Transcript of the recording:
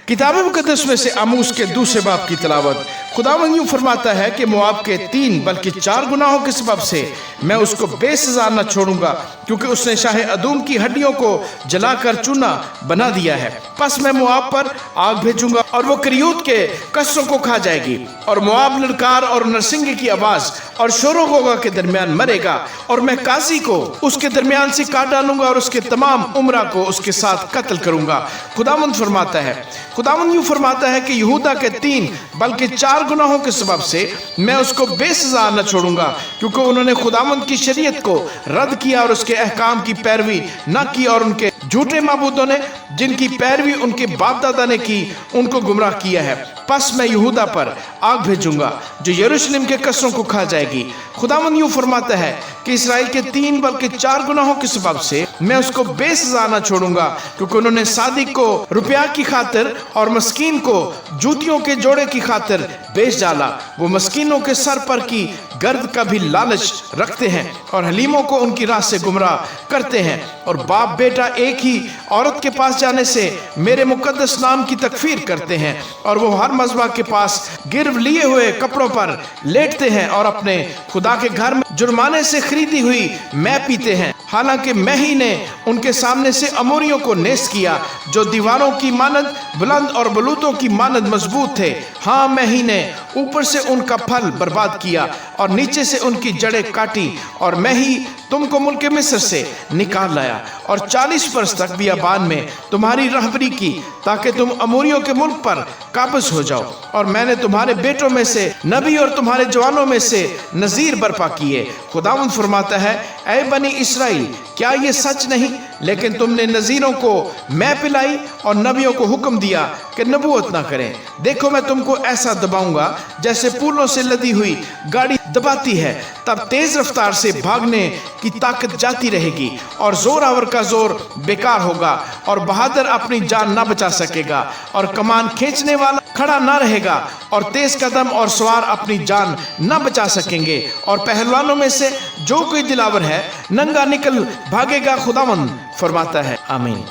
किताब मुकद्दस में से आमूस के दूसरे बाब की तिलावत। खुदावंद यूं फरमाता है कि मोआब के 3 बल्कि 4 गुनाहों के सबब से मैं उसको बेसज़ा न छोड़ूंगा, क्योंकि उसने शाह अदूम की हड्डियों को जलाकर चूना बना दिया है। बस मैं मोआब पर आग भेजूंगा और वो करियूत के कसरों को खा जाएगी, और मोआब ललकार और नरसिंगे की आवाज और शोरो गोगा के दरमियान मरेगा, और मैं काजी को उसके दरमियान से काट डालूंगा और उसके तमाम उम्रा को उसके साथ कत्ल करूंगा। खुदावंद फरमाता है, खुदावंद यूं फरमाता है कि यहूदा के 3 बल्कि 4 गुनाहों के सबब से मैं उसको बेसज़ा न छोड़ूंगा, क्योंकि उन्होंने खुदावंद की शरीयत को रद्द किया और उसके अहकाम की पैरवी न की, और उनके झूठे माबूदों ने जिनकी पैरवी उनके बाप दादा ने की उनको गुमराह किया है। बस मैं यहूदा पर आग भेजूंगा जो यरूशलेम के कसरों को खा जाएगी। खुदावंद यूं फरमाता है कि इसराइल के 3 बल्कि 4 गुनाहों के सबब से मैं उसको बेसज़ा न छोड़ूंगा, क्योंकि उन्होंने सादिक को रुपया की खातिर और मस्कीन को जूतियों के जोड़े की खातिर बेच डाला। वो मस्कीनों के सर पर की गर्द का भी लालच रखते हैं और हलीमों को उनकी राह से गुमराह करते हैं, और बाप बेटा एक ही औरत के पास जाने से मेरे मुकद्दस नाम की तकफीर करते हैं, और वो हर मज़बा के पास गिरव लिए हुए कपड़ों पर लेटते हैं और अपने खुदा के घर में जुर्माने से खरीदी हुई मैं पीते हैं। हालांकि मैं ही ने उनके सामने से अमोरियों को नेस्त किया जो दीवारों की मानद बुलंद और बलूतों की मानद मजबूत थे। हाँ, मैं ही ने ऊपर से उनका फल बर्बाद किया और नीचे से उनकी जड़ें काटी, और मैं ही तुमको मुल्क मिस्र से निकाल लाया और 40 बरस तक बियाबान में तुम्हारी रहबरी की, ताकि तुम अमोरियों के मुल्क पर काबिज हो जाओ। और मैंने तुम्हारे बेटों में से नबी और तुम्हारे जवानों में से नजीर बर्पा किए। खुदावंद फरमाता है, ऐ बनी इसराइल, क्या ये सच नहीं? लेकिन तुमने नजीरों को मैं पिलाई और नबियों को हुक्म दिया कि नबूवत ना करें। देखो, मैं तुमको ऐसा दबाऊंगा जैसे पूलों से लदी हुई गाड़ी दबाती है, तब तेज रफ्तार से भागने की ताकत जाती रहेगी और जोरावर का जोर बेकार होगा, और बहादुर अपनी जान ना बचा सकेगा, और कमान खींचने वाला खड़ा ना रहेगा, और तेज कदम और सवार अपनी जान ना बचा सकेंगे, और पहलवानों में से जो कोई दिलावर है नंगा निकल भागेगा। खुदावंद फरमाता है, आमीन।